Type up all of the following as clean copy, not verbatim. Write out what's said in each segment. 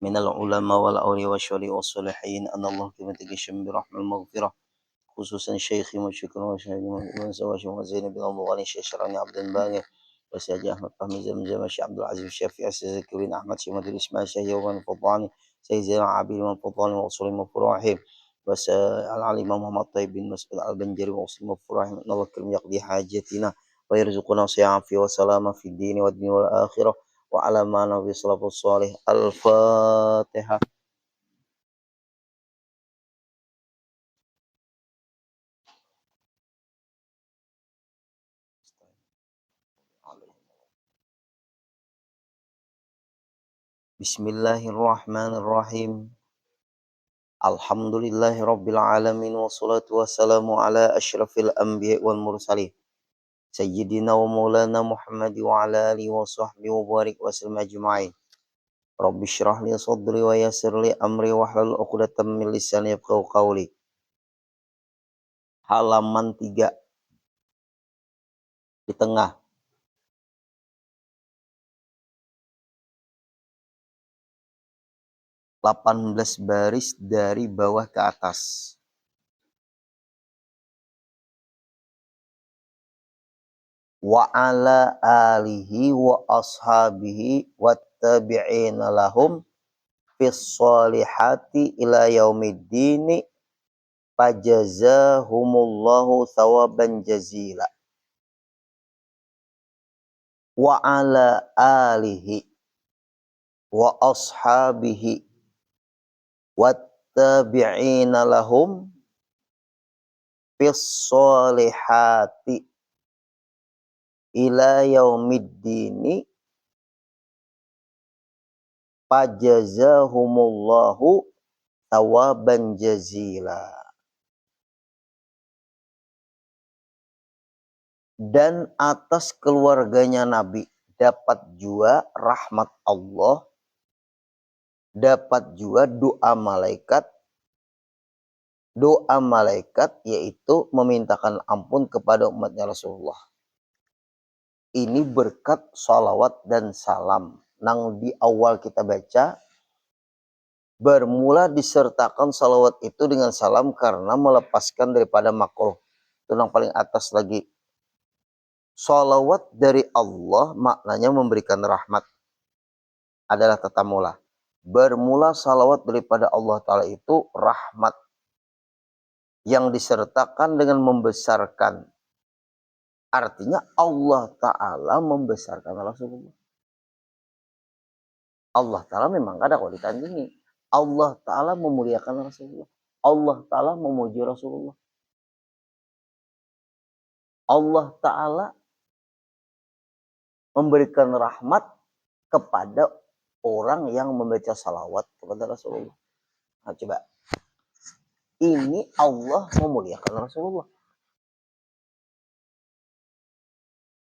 من العلماء والأولياء والشهداء والصالحين أن الله كما تجشم برحمة المغفرة خصوصا شيخي وشكرا وشهدي وزين بن الله الشيخ شرعني عبد الباقي وسيدي أحمد فهمي زمزم الشيخ عبد العزيز الشافعي السيد الكريم أحمد شيخ مدير إسماعيل الشيخ يوم الفضاني سيد زين عابد والفضاني وأصول وفراحهم على الإمام محمد طيب بن مسعود البنجري وأصول وفراحهم أن الله كريم يقضي حاجتنا ويرزقنا صيام في وسلامة في الدين والدين والآخرة وعلى ما نبي صلاة الصالح الفاتحة. Bismillahirrahmanirrahim. Alhamdulillahi rabbil alamin wassalatu wassalamu ala asyrafil anbiya wal mursalin sayyidina wa maulana Muhammad wa ala alihi wa sahbihi wa barik wa sallam ajma'in. Rabbi syrah li sadri wa yassir li amri wa hlul 'uqdatam min lisani yafqahu qawli. Halaman 3 di tengah. 18 baris dari bawah ke atas. Wa ala alihi wa ashabihi wattabi'ina lahum fis solihati ila yaumiddini fajazahumullahu thawaban jazila. Wa ala alihi wa ashabihi wattabi'ina lahum fis solihati ila yaumiddini fajazahumullahu thawaban jazila. Dan atas keluarganya Nabi dapat juga rahmat Allah, dapat juga doa malaikat yaitu memintakan ampun kepada umatnya Rasulullah. Ini berkat salawat dan salam nang di awal kita baca bermula disertakan salawat itu dengan salam karena melepaskan daripada makruh. Itu yang paling atas lagi. Salawat dari Allah maknanya memberikan rahmat adalah tata mula. Bermula salawat daripada Allah Ta'ala itu rahmat yang disertakan dengan membesarkan. Artinya Allah Ta'ala membesarkan Rasulullah. Allah Ta'ala memang ada kalau ditandingi. Allah Ta'ala memuliakan Rasulullah. Allah Ta'ala memuji Rasulullah. Allah Ta'ala memberikan rahmat kepada orang yang membaca salawat kepada Rasulullah. Nah, coba. Ini Allah memuliakan Rasulullah.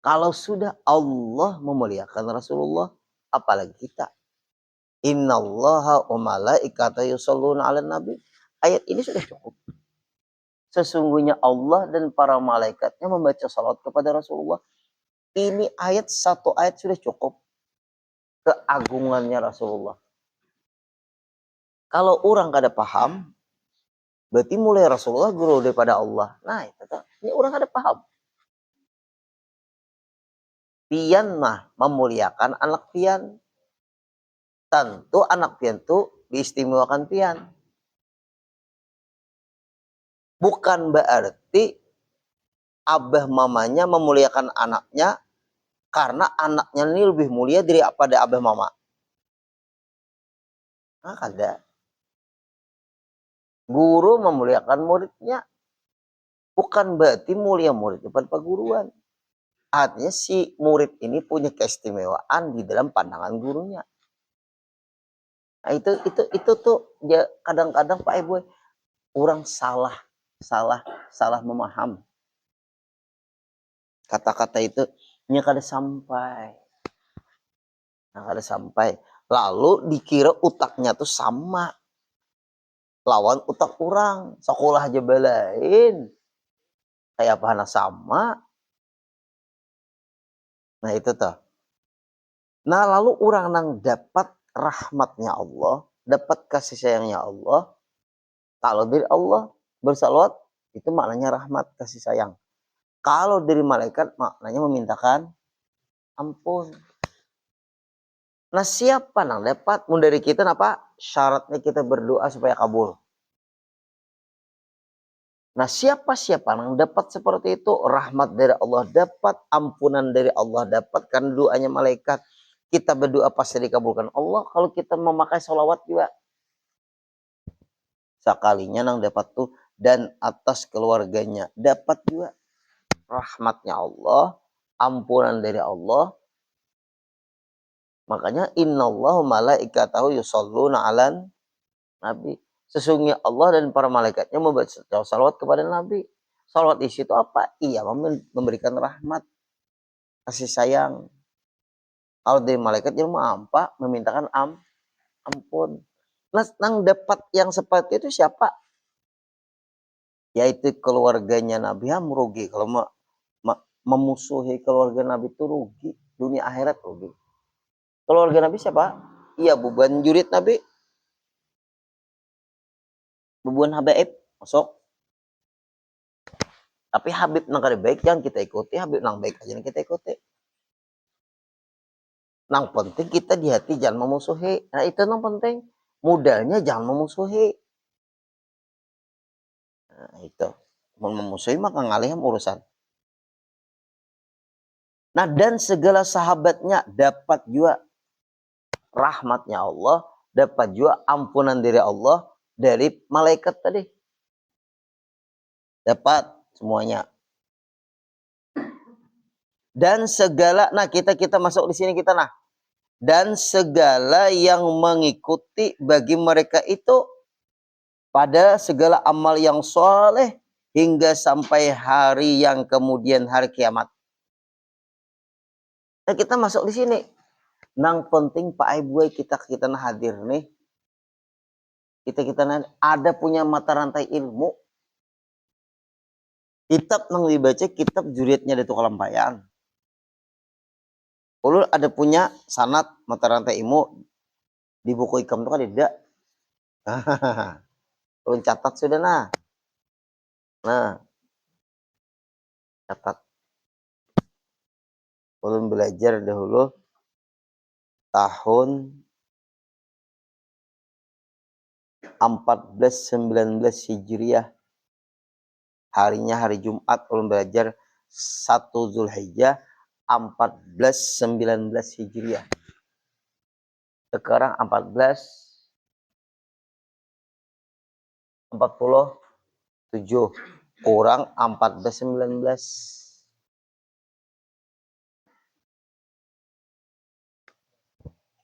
Kalau sudah Allah memuliakan Rasulullah, apalagi kita. Innallaha wa malaikatahu yusholluna 'alan nabi. Ayat ini sudah cukup. Sesungguhnya Allah dan para malaikatnya membaca salawat kepada Rasulullah. Ini ayat, satu ayat sudah cukup. Keagungannya Rasulullah. Kalau orang kada paham, berarti mulai Rasulullah guru daripada Allah. Nah, ini orang kada paham. Pian mah memuliakan anak pian. Tentu anak pian itu diistimewakan pian. Bukan berarti abah mamanya memuliakan anaknya karena anaknya ini lebih mulia daripada abah mama. Nah, kada. Guru memuliakan muridnya. Bukan berarti mulia murid depan perguruan. Artinya si murid ini punya keistimewaan di dalam pandangan gurunya. Nah, itu tuh ya kadang-kadang Pak Ibu orang salah memaham. Kata-kata itu nya kada sampai. Nah, kada sampai. Lalu dikira utaknya tuh sama. Lawan utak orang. Sekolah aja belain. Kayak apa sama. Nah, itu tuh. Nah, lalu orang nang dapat rahmatnya Allah, dapat kasih sayangnya Allah. Kalau dari Allah bersalawat, itu maknanya rahmat, kasih sayang. Kalau dari malaikat, maknanya memintakan ampun. Nah, siapa nang dapat? Mun dari kita apa? Syaratnya kita berdoa supaya kabul. Nah, siapa nang dapat seperti itu? Rahmat dari Allah dapat, ampunan dari Allah dapat, kan doanya malaikat. Kita berdoa pasti dikabulkan Allah. Kalau kita memakai sholawat juga, sekalinya nang dapat tuh, dan atas keluarganya dapat juga rahmatnya Allah, ampunan dari Allah. Makanya innallahu malaikatahu yusholluna 'alan nabi. Sesungguhnya Allah dan para malaikatnya membaca salawat kepada Nabi. Salawat di situ apa? Iya, memberikan rahmat, kasih sayang. Kalau dari malaikat dia apa? Memintakan ampun. Nah, nang dapat yang seperti itu siapa? Yaitu keluarganya Nabi. Merugi kalau memusuhi keluarga Nabi itu rugi, dunia akhirat rugi. Keluarga Nabi siapa? Iya, buban jurid Nabi, buban Habaib masuk. Tapi Habib nang kada baik jangan kita ikuti, Habib nang baik aja kita ikuti. Nang penting kita di hati jangan memusuhi. Nah, itu nang penting. Modalnya jangan memusuhi. Nah, itu. Mau memusuhi maka ngalih urusan. Nah, dan segala sahabatnya dapat juga rahmatnya Allah, dapat juga ampunan dari Allah, dari malaikat tadi. Dapat semuanya. Dan segala, nah kita masuk di sini kita nah. Dan segala yang mengikuti bagi mereka itu pada segala amal yang soleh hingga sampai hari yang kemudian hari kiamat. Nah, kita masuk di sini. Nang penting Pak Ibu kita hadir nih. Kita ada punya mata rantai ilmu. Kitab nang dibaca kitab juriatnya dari Tukalampayan. Ulul ada punya sanad mata rantai ilmu di buku ikam itu kan tidak. Ulun catat sudah nah. Nah, catat. Ulun belajar dahulu tahun 1419 Hijriah. Harinya hari Jumat, ulun belajar 1 Zulhijjah 1419 Hijriah. Sekarang 1447 kurang 1419.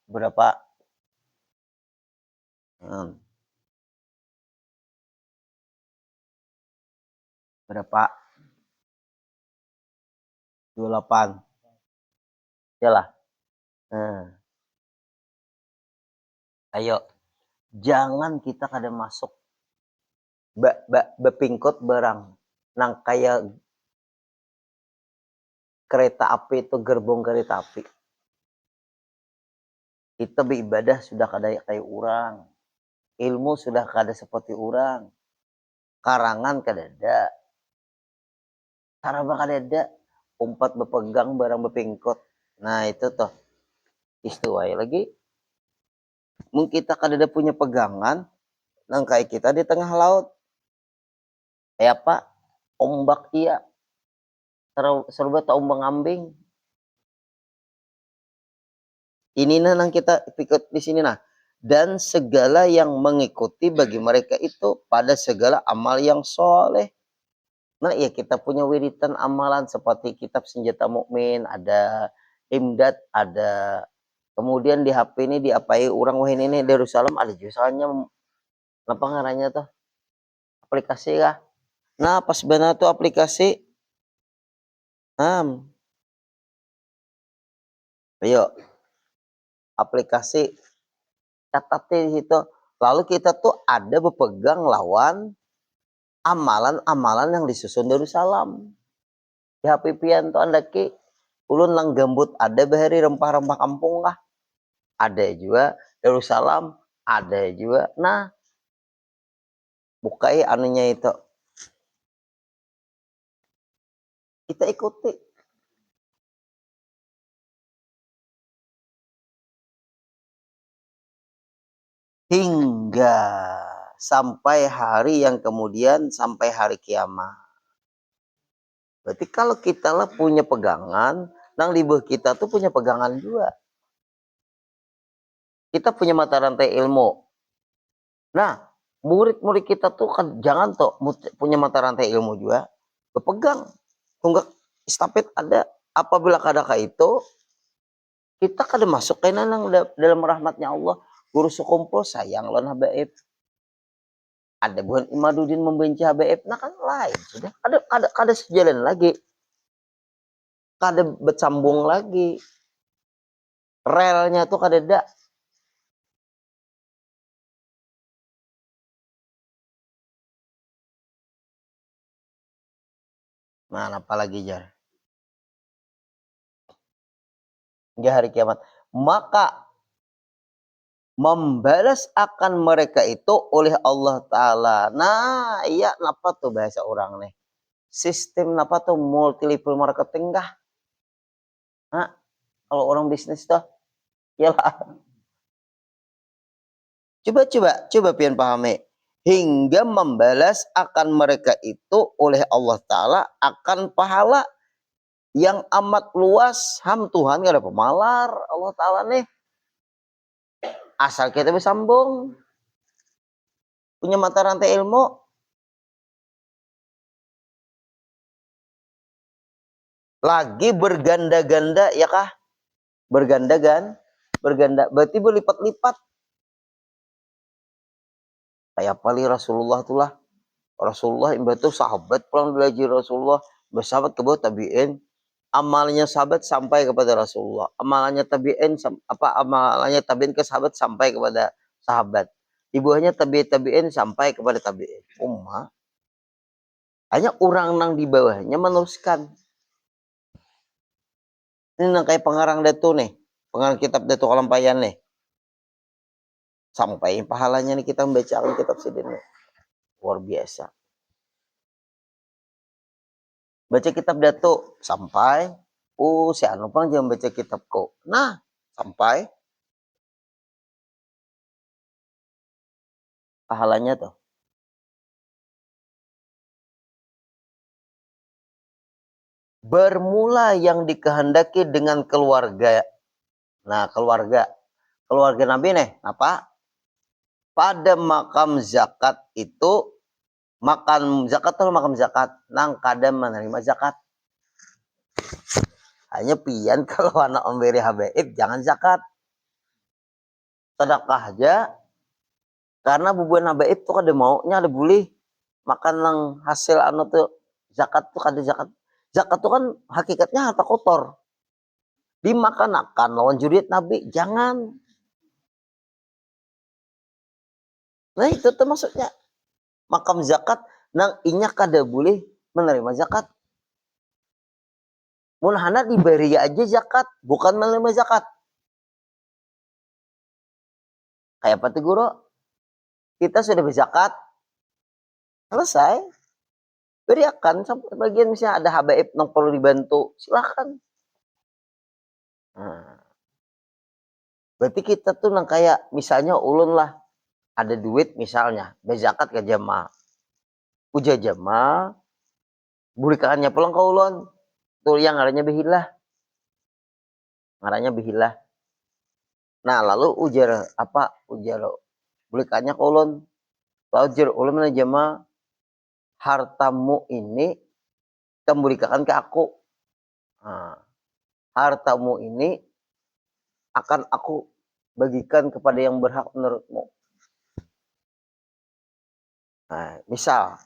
Berapa? Berapa? 28. Yalah. Ayo. Jangan kita kada masuk bepingkot barang nang kayak kereta api itu, gerbong kereta api. Kita beribadah sudah kada kayak orang. Ilmu sudah kada seperti orang. Karangan kada ada. Saraba kada ada. Umpat bepegang barang bepingkot. Nah, itu toh. Istiwai lagi. Mungkin kita kada ada punya pegangan nang kayak kita di tengah laut. Kayak apa? Ombak iya. Serba tak ombang ambing. Ini nang kita pikir di sini nah. Dan segala yang mengikuti bagi mereka itu pada segala amal yang soleh. Nah, ya kita punya wiritan amalan seperti kitab senjata mukmin, ada imdad, ada kemudian di HP ini diapai orang wah ini Darussalam ada jurusannya apa ngarannya tuh? Aplikasi kah? Nah, pas benar tuh aplikasi. Ayo. Aplikasi catatnya di situ. Lalu kita tuh ada berpegang lawan amalan-amalan yang disusun Darussalam. Di HP pian tuh anda ki ulun lang gambut ada bahari rempah-rempah kampung kah? Ada juga Yerusalem ada juga. Nah, bukai anunya itu. Kita ikuti. Hingga sampai hari yang kemudian, sampai hari kiamat. Berarti kalau kita lah punya pegangan, nang di bawah kita tuh punya pegangan juga. Kita punya mata rantai ilmu. Nah, murid-murid kita tuh kan jangan tuh punya mata rantai ilmu juga. Berpegang. Tunggak estafet ada. Apabila kadaka itu, kita kada masuk ke dalam rahmatnya Allah. Guru sekumpul sayang lawan habaib. Ada bukan Imaduddin membenci habaib. Nah kan lain. Sudah kada sejalan lagi. Kada bersambung lagi. Relnya tuh kada ada. Nah, apalagi jar. Hingga hari kiamat. Maka membalas akan mereka itu oleh Allah Ta'ala. Nah, iya, kenapa tuh bahasa orang nih? Sistem apa tuh multi level marketing kah? Nah, kalau orang bisnis tuh, ya lah. Coba pian pahami. Hingga membalas akan mereka itu oleh Allah Ta'ala akan pahala yang amat luas. Tuhan gak ada pemalar Allah Ta'ala nih. Asal kita bersambung. Punya mata rantai ilmu. Lagi berganda-ganda ya kah? Berganda. Berarti berlipat-lipat. Kayak pali Rasulullah itulah. Rasulullah itu sahabat pulang belajar Rasulullah. Bersahabat ke bawah tabi'in. Amalnya sahabat sampai kepada Rasulullah. Amalannya tabi'in ke sahabat sampai kepada sahabat. Di bawahnya tabi'in sampai kepada tabi'in. Ummah. Hanya orang nang di bawahnya meneruskan. Ini nang kayak pengarang datu nih. Pengarang kitab Datu Kalampayan nih. Sampai pahalanya nih kita membaca kitab sidin nih. Luar biasa. Baca kitab Datu sampai si anu pang jangan baca kitabku. Nah, sampai pahalanya tuh. Bermula yang dikehendaki dengan keluarga. Nah, keluarga Nabi nih, apa? Pada makam zakat itu, makan zakat atau makam zakat, nang kadang menerima zakat. Hanya pian kalau anak memberi habaib jangan zakat. Sedekah aja. Karena bubuan habaib tuh kada maunya ada boleh makan nang hasil anu tuh zakat tuh kada zakat. Zakat tuh kan hakikatnya harta kotor. Dimakan akan lawan jurit Nabi jangan. Nah itu tuh maksudnya. Makam zakat nang inya kada boleh menerima zakat. Mulhana diberi aja zakat, bukan menerima zakat. Kayak apa tuh guru? Kita sudah berzakat, selesai. Beriakan sampai bagian misalnya ada habaib yang perlu dibantu, silahkan. Nah, berarti kita tuh nang kayak misalnya ulun lah ada duit misalnya, berzakat ke jamaah. Uja jamaah, burikannya pulang ke ulun. Tuh yang ngarannya bihilah. Nah, lalu ujar burikannya ke ulun. Lalu ujar ulun jamaah, hartamu ini kembalikan ke aku. Nah, hartamu ini akan aku bagikan kepada yang berhak menurutmu. Nah, misal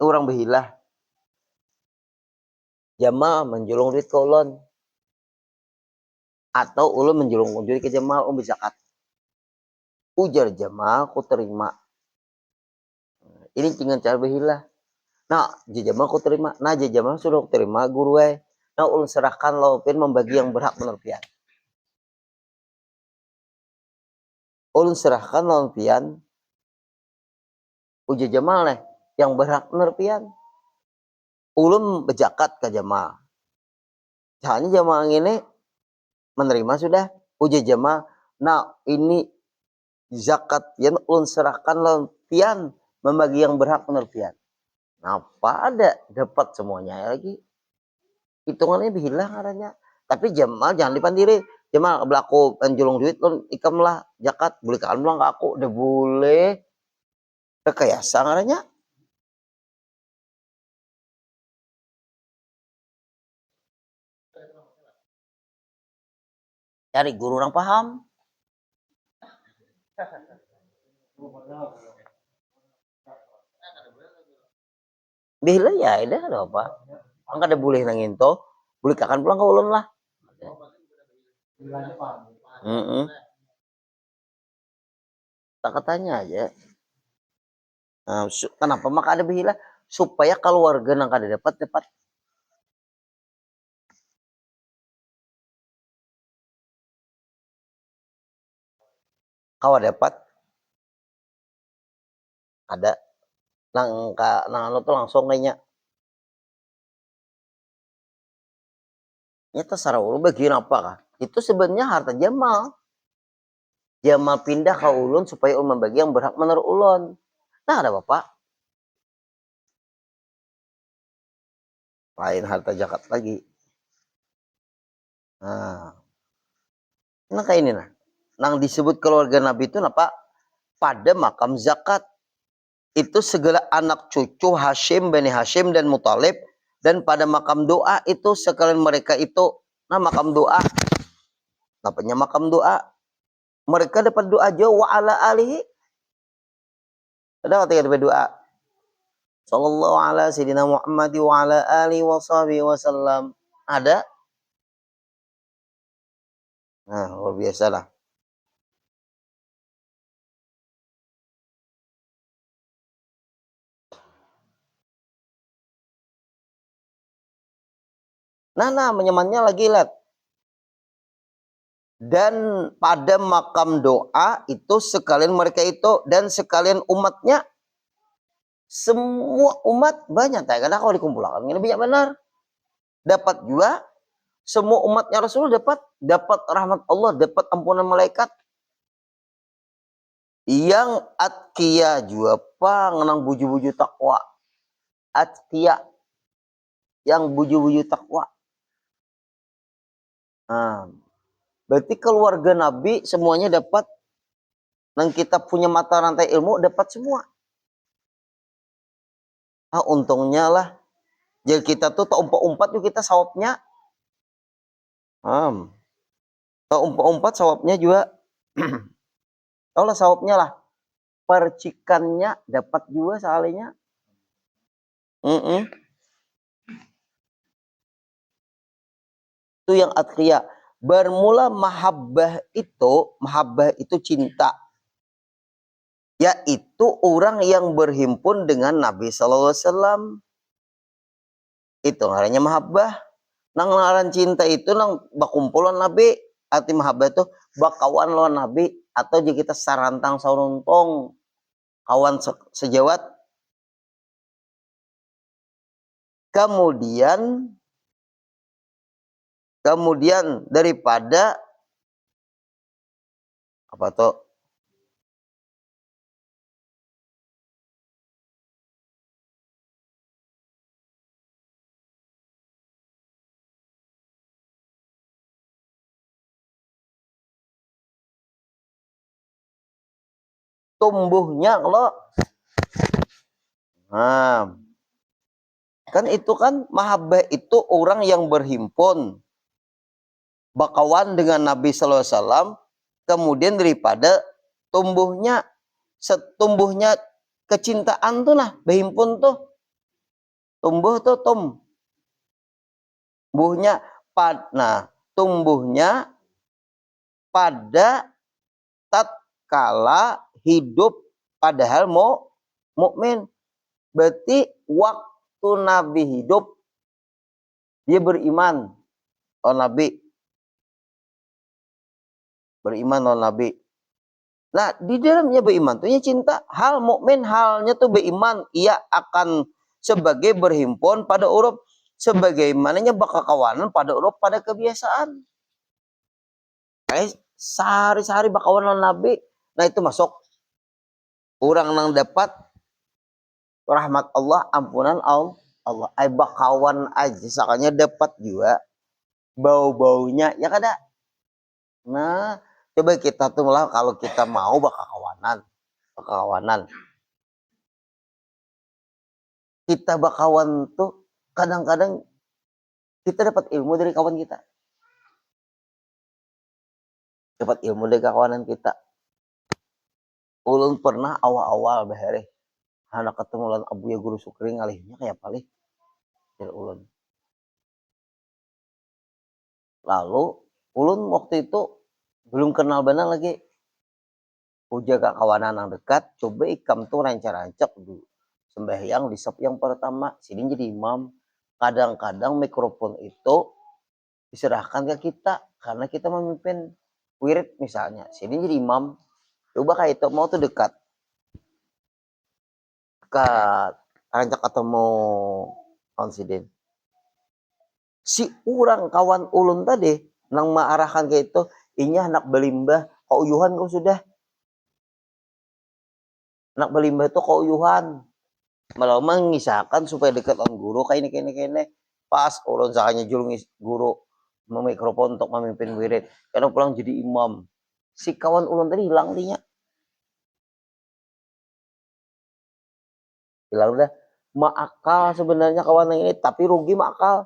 orang behilah jamaah menjulung duit ke ulun atau ulun menjulung duit ke jamaah zakat. Ujar jamaah aku terima. Ini dengan cara behilah. Nah, jamaah aku terima. Nah, jamaah sudah aku terima guru. Nah, ulun serahkan laupin membagi yang berhak menurut pian. ulun serahkan lawan pian uja jamal nih yang berhak nerpian ulun bejakat ke jamal. Hanya jamal ini menerima sudah uja jamal. Nah ini zakat yang ulun serahkan lawan pian membagi yang berhak penerpian. Apa ada dapat semuanya lagi hitungannya hilang adanya. Tapi Jamal jangan dipandiri. Jamal belaku penjulung duit lo ikam lah zakat boleh kan bilang ke aku udah boleh rekayasa adanya. Cari guru orang paham. Bila ya ada apa? Angka ada boleh nangin to. Boleh kakan pulang ke ulun lah. Tak katanya aja. Nah, kenapa maka ada bila supaya keluarga nang kada dapat kau dapat ada nang anu tuh langsung kayaknya nyata sarah ulun bagian apa kah itu sebenarnya harta Jamal pindah ke ulun supaya ulun membagi yang berhak menurut ulun. Nah ada bapak lain harta zakat lagi. Nah kayak ini nang disebut keluarga Nabi itu apa pada makam zakat itu segala anak cucu Hashim, Bani Hashim dan Muthalib, dan pada makam doa itu sekalian mereka itu nah makam doa apanya makam doa mereka dapat doa aja wa ala alihi ada ketika dapat doa sallallahu ala sayyidina Muhammad wa ala alihi wa sahbihi wasallam ada. Nah luar biasa lah. Nah menyemannya lagi lihat. Dan pada makam doa itu sekalian mereka itu dan sekalian umatnya semua umat banyak karena kalau dikumpulkan ini banyak benar dapat juga semua umatnya Rasul dapat rahmat Allah dapat ampunan malaikat yang atqiya juga pangenang buju-buju takwa atqiya yang buju-buju takwa. Nah, berarti keluarga Nabi semuanya dapat dan kita punya mata rantai ilmu dapat semua. Untungnya lah jadi kita tuh tak umpat-umpat tuh kita sawabnya. Tak umpat-umpat sawabnya juga. Kalau sawabnya lah percikannya dapat juga soalnya. Itu yang atqiya. Bermula mahabbah itu cinta. Yaitu orang yang berhimpun dengan Nabi sallallahu alaihi wasallam. Itu namanya mahabbah. Nang ngaran cinta itu nang bakumpulan Nabi. Arti mahabbah itu bakawan lawan Nabi atau jika kita sarantang saununtong kawan sejawat. Kemudian daripada apa tuh tumbuhnya kalau kan itu kan mahabbah itu orang yang berhimpun bakawan dengan Nabi sallallahu alaihi wasallam kemudian daripada tumbuhnya kecintaan tuh nah berhimpun tuh tumbuh tuh tumbuhnya tumbuhnya pada tatkala hidup padahal mau mukmin berarti waktu Nabi hidup dia beriman Nabi Nah, di dalamnya beriman tuh ya cinta. Hal mukmin halnya tuh beriman, ia akan sebagai berhimpun pada urut sebagaimananya bakal kawanan pada urut pada kebiasaan. Sehari-hari bakawan Nabi. Nah, itu masuk orang nang dapat rahmat Allah, ampunan Allah. Ay bakawan aja sakanya dapat juga bau-baunya ya kada. Nah, coba kita tuh malah kalau kita mau bakawanan. Kita bakawan tuh kadang-kadang kita dapat ilmu dari kawan kita. Dapat ilmu dari kawanan kita. Ulun pernah awal-awal behere. Anak ketemu lan abu ya guru sukri ngalihnya kayak palih. Dari ulun. Lalu ulun waktu itu belum kenal benar lagi. Ujaga kawanan yang dekat, coba ikam tuh rancak-rancak dulu. Sembahyang di sop yang pertama, sini jadi imam. Kadang-kadang mikrofon itu diserahkan ke kita karena kita memimpin wirid misalnya. Sini jadi imam. Coba kayak itu mau tuh dekat. Rancak ketemu konsiden. Si orang kawan ulun tadi nang mengarahkan kayak itu, inya anak belimbah, kauyuhan kau sudah. Anak belimbah itu kauyuhan. Malah mengisahkan supaya dekat dengan guru kayak ini. Pas ulun sakanya julung guru mikrofon untuk memimpin wirid. Karena pulang jadi imam. Si kawan ulun tadi hilang dinya. Hilang udah. Maakal sebenarnya kawan yang ini, tapi rugi maakal.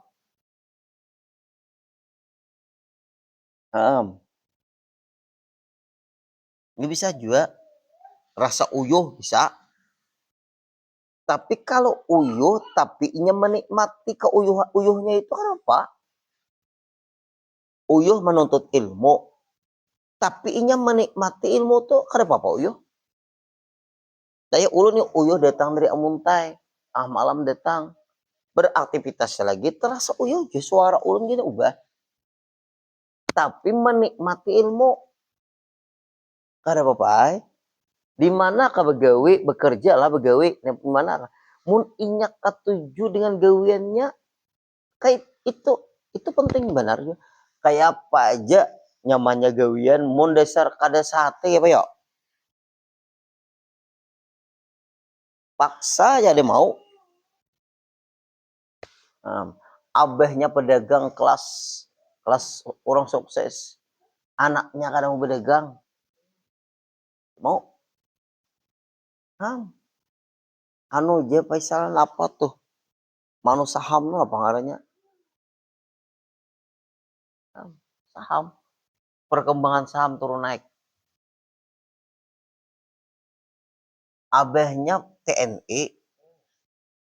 Ini bisa juga rasa uyuh bisa. Tapi kalau uyuh, tapi inya menikmati uyuhnya itu kenapa? Uyuh menuntut ilmu. Tapi inya menikmati ilmu tuh kenapa Pak uyuh? Saya ulun nih uyuh datang dari amuntai. Malam datang. Beraktivitas lagi terasa uyuh. Suara ulun gini ubah. Tapi menikmati ilmu. Kada apa-apa. Di mana ka begawi, bekerja lah begawi. Di mana? Mun inyak ketujuh dengan gawiannya, kayak itu penting benarnya. Kayak apa aja nyamannya gawian, mun dasar kada sate apa ya? Paksa aja dia mau. Abahnya pedagang kelas orang sukses. Anaknya kadang mau berdagang. Mau. Anu aja paisalan apa tuh? Manu saham apa ngarannya? Saham. Perkembangan saham turun naik. Abahnya TNI.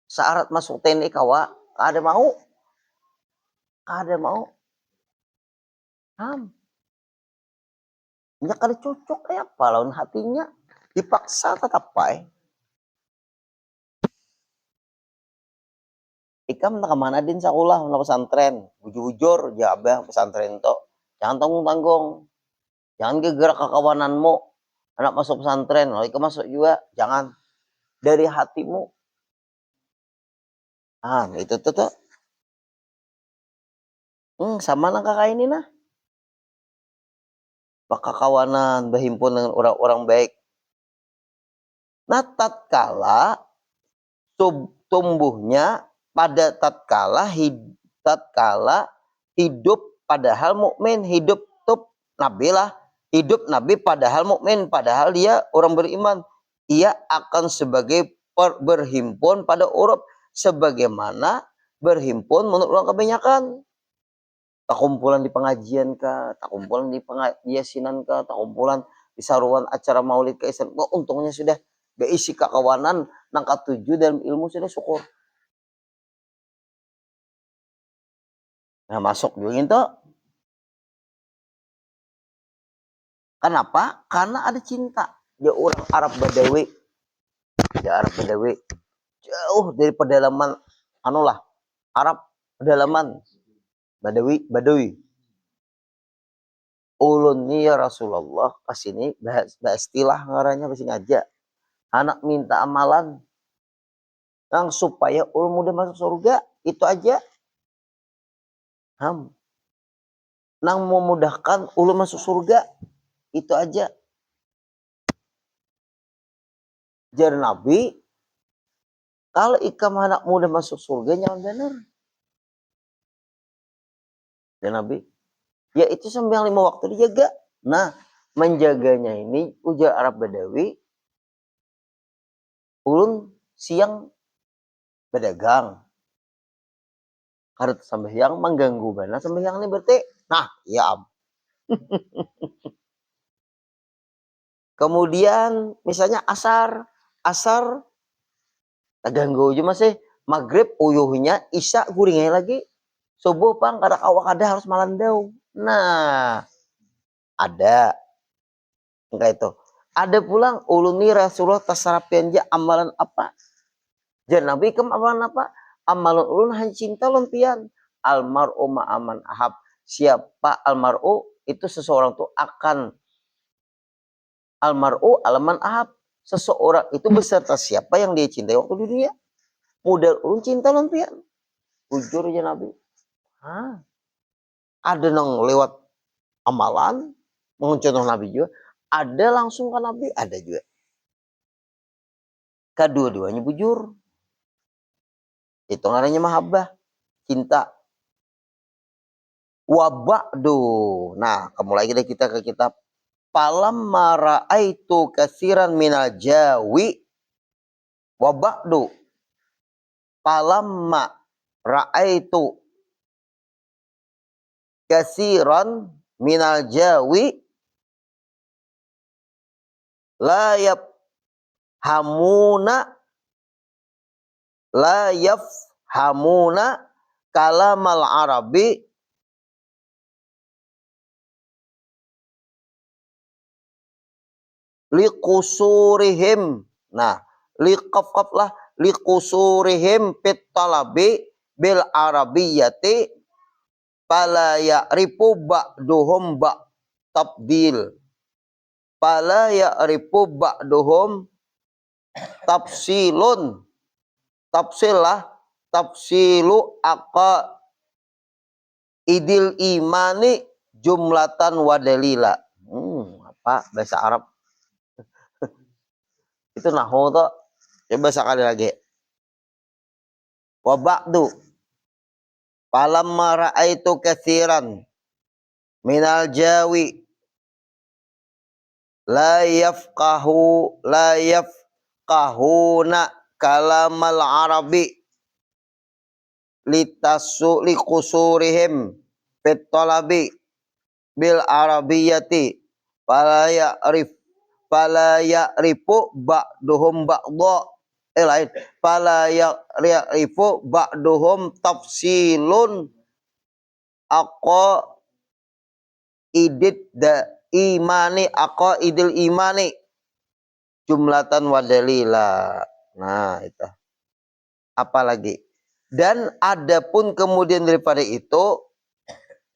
Syarat masuk TNI kawa, kada mau. Nya kada cocok kayak apa lawan hatinya. Dipaksa tetap baik. Ikam nak mana din sekolah nak pesantren, bujur-bujur ya abah pesantren to. Jangan tanggung-tanggung. Jangan gegerak kekawananmu. Anak masuk pesantren, kalau ikam masuk juga, jangan dari hatimu. Itu tuh. Sama nang kakak ini nah. Bakakawanan, berhimpun dengan orang-orang baik. Nah, tatkala tumbuhnya pada tatkala hidup padahal mukmin, hidup nabi padahal mukmin, padahal dia orang beriman, ia akan sebagai berhimpun pada urut sebagaimana berhimpun menurut orang kebanyakan. Tak kumpulan di pengajian kah, tak kumpulan di pengajian kah, tak kumpulan di saruan acara maulid ke Islam. Untungnya sudah beisi kekawanan nang katujuh dalam ilmu sudah syukur. Nah, masuk juga itu. Kenapa? Karena ada cinta. Dia orang Arab Badawi. Jauh dari pedalaman Arab pedalaman Badawi. ulun ni ya Rasulullah kasini bahas istilah ngarannya kasini aja. Anak minta amalan yang supaya ulun mudah masuk surga, itu aja. Nang memudahkan ulun masuk surga, itu aja. Jar Nabi, kalau ikam anak muda masuk surga jangan benar. Jar Nabi, ya itu sampai 5 waktu dijaga. Nah, menjaganya ini ujar Arab Badawi, ulun siang berdagang. Karena sembahyang mengganggu bana sembahyang ini berarti. Nah, ya am. Kemudian misalnya asar terganggu aja masih maghrib uyuhnya, isya guringnya lagi, subuh pang kada awak ada harus malandau. Nah, ada enggak itu. Ada pulang uluni Rasulullah tasarapian aja amalan apa? Jangan Nabi kem amalan apa? Amalan ulun hanya cinta lempian. Almar'u ma'aman ahab. Siapa almar'u itu seseorang tuh akan almar'u alaman ahab. Seseorang itu beserta siapa yang dia cintai waktu di dunia. Modal ulun cinta lempian. Jujur aja Nabi. Ada nang lewat amalan, mencontoh Nabi juga. Ada langsung ke Nabi, ada juga. Kedua-duanya bujur. Itu ngarannya mahabbah, cinta. Wabakdu. Nah, mulai kita ke kitab. Falamma ra'aitu kasiran minal jawi wabakdu. Falamma ra'aitu kasiran minal jawi la yafhamuna kalamal arabi liqusurihim. Nah, liqaflah liqusurihim fit talabi bil arabiyyati fala ya'rifu ba'duhum tabdil. Fala ya'rifu ba'duhum tafsilun. Tafsilah tafsilu idil imani jumlatan wa dalila. Apa bahasa Arab? Itu nahwu tuh. Coba sekali lagi. Wa ba'du falamma ra'aitu katsiran minal jawi la yafqahuna kalamal arabi liqusurihim fit talabi bil arabiyyati fala ya'rifu ba'duhum ba'dha lain fala ya'rifu ba'duhum tafsilun idil imani jumlatan wa dalila. Nah, itu. Apalagi. Dan adapun kemudian daripada itu,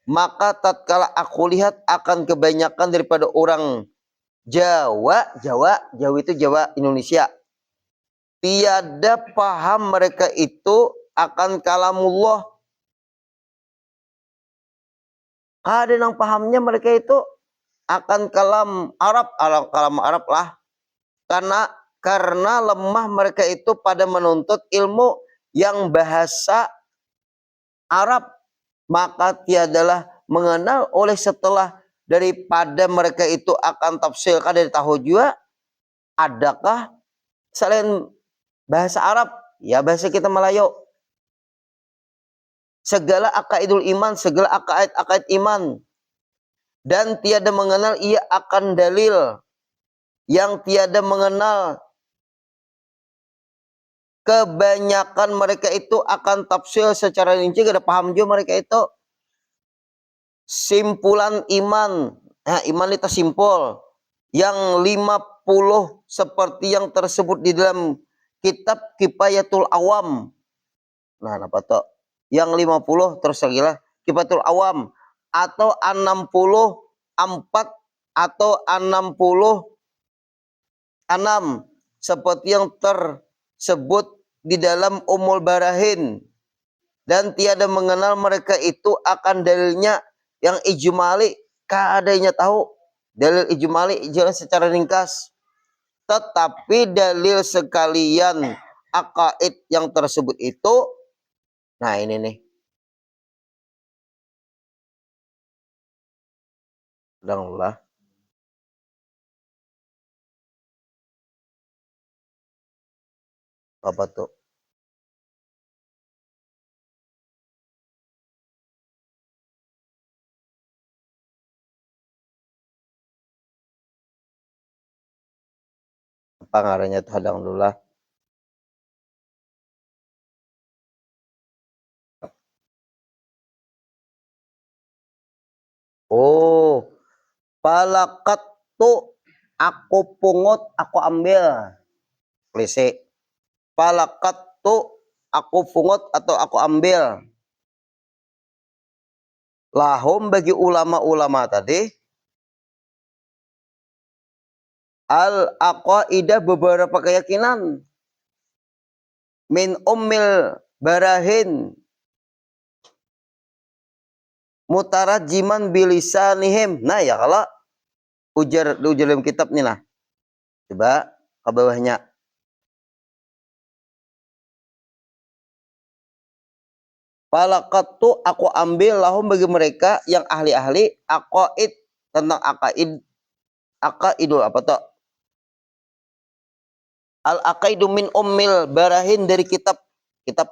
maka tatkala aku lihat akan kebanyakan daripada orang Jawa itu Jawa Indonesia. Tiada paham mereka itu akan kalamullah. Ada yang pahamnya mereka itu akan kalam Arab lah. Karena lemah mereka itu pada menuntut ilmu yang bahasa Arab, maka tiadalah mengenal oleh setelah daripada mereka itu akan tafsir dari tahu juga adakah selain bahasa Arab ya bahasa kita Melayu segala akaidul iman, segala akaid iman, dan tiada mengenal ia akan dalil yang tiada mengenal. Kebanyakan mereka itu akan tafsir secara rinci, gak ada paham juga mereka itu. Simpulan iman. Nah, iman itu simpul. Yang 50 seperti yang tersebut di dalam kitab Kifayatul Awam. Nah, apa tuh? Yang 50 terus lagi lah Kifayatul Awam. Atau 60 4 atau 66 seperti yang tersebut di dalam Ummul Barahin, dan tiada mengenal mereka itu akan dalilnya yang ijmali. Kadanya tahu dalil ijmali jelas secara ringkas, tetapi dalil sekalian akaid yang tersebut itu, nah ini nih, udahlah apa tuh? Apa ngarannya tuh, hadang dulu lah. Oh, palakat tuh aku pungut, aku ambil. Klise. Palakat tuh aku pungut atau aku ambil. Lahum bagi ulama-ulama tadi, al-aqaidah beberapa keyakinan. Min ummil barahin. Mutarajiman bilisanihim. Nah ya kalau ujar dalam kitab nih lah. Coba ke bawahnya. Falakatu aku ambil lahum bagi mereka yang ahli-ahli aqaid tentang akaidul apa toh? Al aqaidu min ummil barahin, dari kitab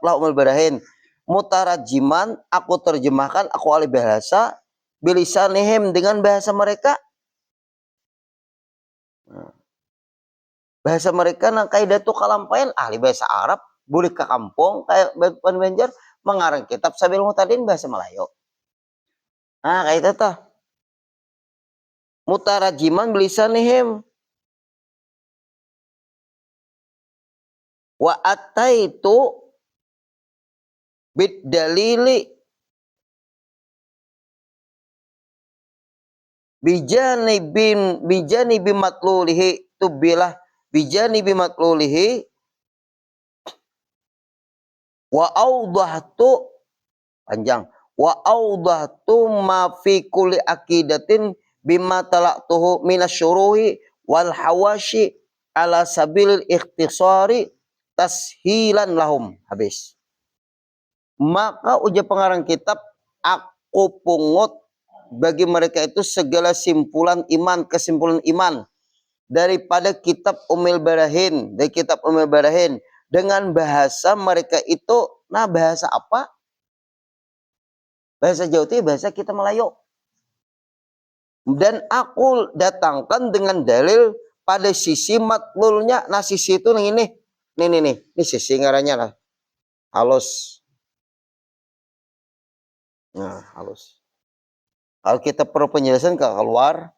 lah ummil barahin. Mutarajiman aku terjemahkan, aku ahli bahasa, bilisanihim dengan bahasa mereka. Bahasa mereka nang kaidah tuh kalampayan ahli bahasa Arab, boleh ke kampung kayak Banjar mengarang kitab Sabil Mutadin bahasa Melayu. Nah, kayak itu tuh. Mutarajiman bilisanihim. Wa ataitu bid dalili bijanibi matlulihi tubilah bijanibi matlulihi wa awdahtu panjang wa awdahtu ma fi kulli aqidatin bima talaqtuhu minasyuruhi wal hawashi ala sabil ikhtisari tashilan lahum. Habis. Maka ujar pengarang kitab, aku pungut bagi mereka itu segala kesimpulan iman daripada kitab Ummul Barahin, dari kitab Ummul Barahin dengan bahasa mereka itu. Nah, bahasa apa? Bahasa Jawa itu bahasa kita Melayu. Dan aku datangkan dengan dalil pada sisi matlulnya. Nah, sisi itu ini sisi ngarannya lah. Halus. Nah, halus. Kalau kita perlu penjelasan ke keluar,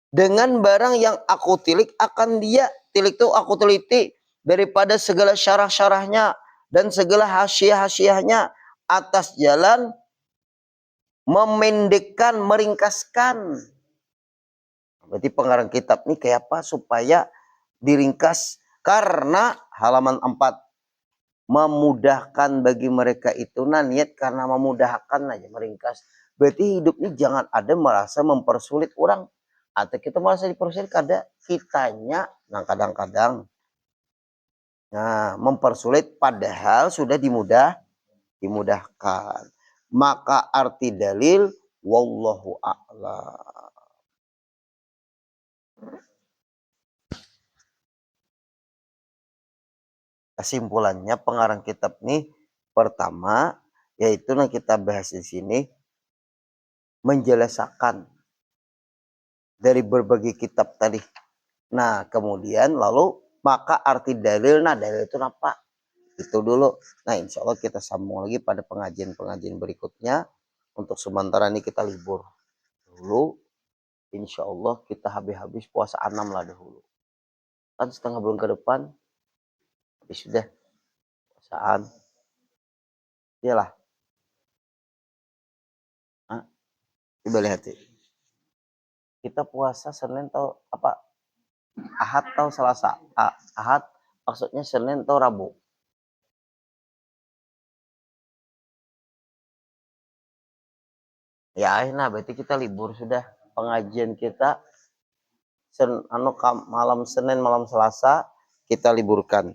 dengan barang yang aku tilik akan dia. Tilik itu aku teliti daripada segala syarah-syarahnya dan segala hasiah-hasiahnya atas jalan memendekkan, meringkaskan. Berarti pengarang kitab ini kayak apa supaya diringkas? Karena halaman 4, memudahkan bagi mereka itu. Nah, niat karena memudahkan aja, meringkas. Berarti hidup ini jangan ada merasa mempersulit orang. Atau kita merasa dipersulit kada kitanya. Nah, kadang-kadang mempersulit padahal sudah dimudahkan. Maka arti dalil wallahu a'lam. Kesimpulannya pengarang kitab nih, pertama yaitu yang kita bahas di sini, menjelaskan dari berbagai kitab tadi. Nah, kemudian lalu maka arti dalil. Nah, dalil itu apa? Itu dulu. Nah, insya Allah kita sambung lagi pada pengajian-pengajian berikutnya. Untuk sementara ini kita libur dulu. Insya Allah kita habis-habis puasa 6 lah dahulu. Kan setengah bulan ke depan habis sudah puasaan. Iyalah. Coba lihat ya. Kita puasa Senin atau apa? Ahad atau Selasa? Ahad maksudnya Senin atau Rabu? Ya, nah berarti kita libur sudah. Pengajian kita malam Senin, malam Selasa kita liburkan.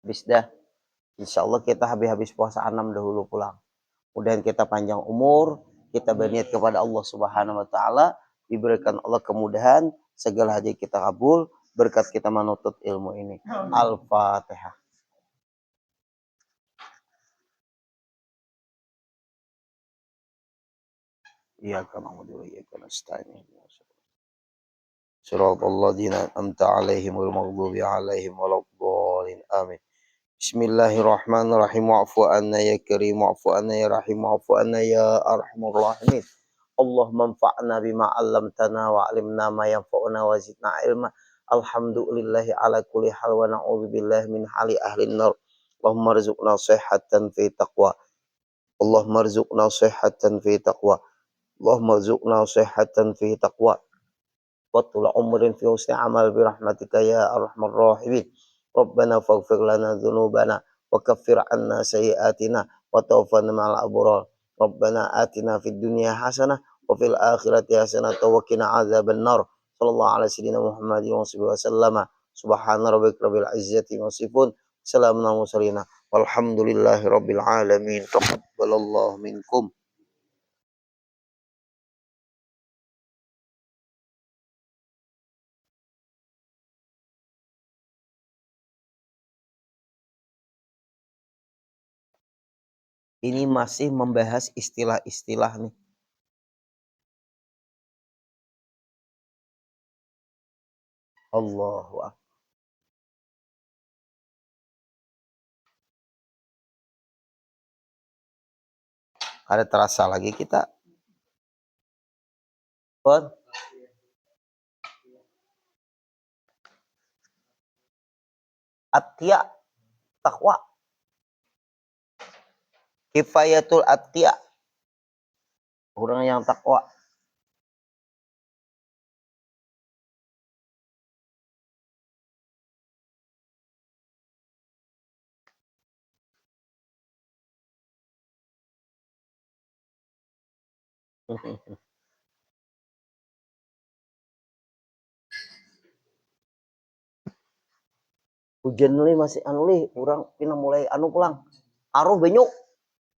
Habis dah. Insya Allah kita habis puasa 6 dahulu pulang. Kemudian kita panjang umur, kita berniat kepada Allah Subhanahu wa taala, diberikan Allah kemudahan, segala hajat kita kabul, berkat kita menuntut ilmu ini. Al-Fatihah. Iyyaka na'budu wa iyyaka nasta'in. Shiratal ladzina an'amta 'alaihim ghairil maghdubi 'alaihim waladdallin. Amin. Bismillahirrahmanirrahim. Wa'fu anna ya karim, wa'fu anna ya rahim, wa'fu anna ya arhamar rahimin. Allahumma anfa'na bima 'allamtana wa 'allimna ma yanfa'una wa zidna ilma. Alhamdulillahi ala kulli hal wa na'udzubillahi min hali ahli nar. Allahumma rzuqna shihhatan fi taqwa. Allahumma rzuqna shihhatan fi taqwa. Allahumma rzuqna shihhatan fi taqwa. Wa tul umrin fi husni amal bi rahmatika ya arhamar rahimin. Rabbana faghfir lana dzunubana wa kaffir 'anna sayyi'atina wa tawaffana ma'al abrar. Rabbana atina fid dunya hasanah wa fil akhirati hasanah wa qina adzabannar. Sallallahu ala sayyidina Muhammadin wa sallama. Subhana rabbika rabbil izzati wasifun. Salamun alal mursalin. Walhamdulillahi rabbil alamin. Taqabbalallahu minkum. Ini masih membahas istilah-istilah nih. Allahu Akbar. Ada terasa lagi kita. Pon. Atya, takwa. Kifayatul atya. Orang yang takwa. Hujan nih masih anu lih, orang pina mulai anu pulang. Aruh benyuk.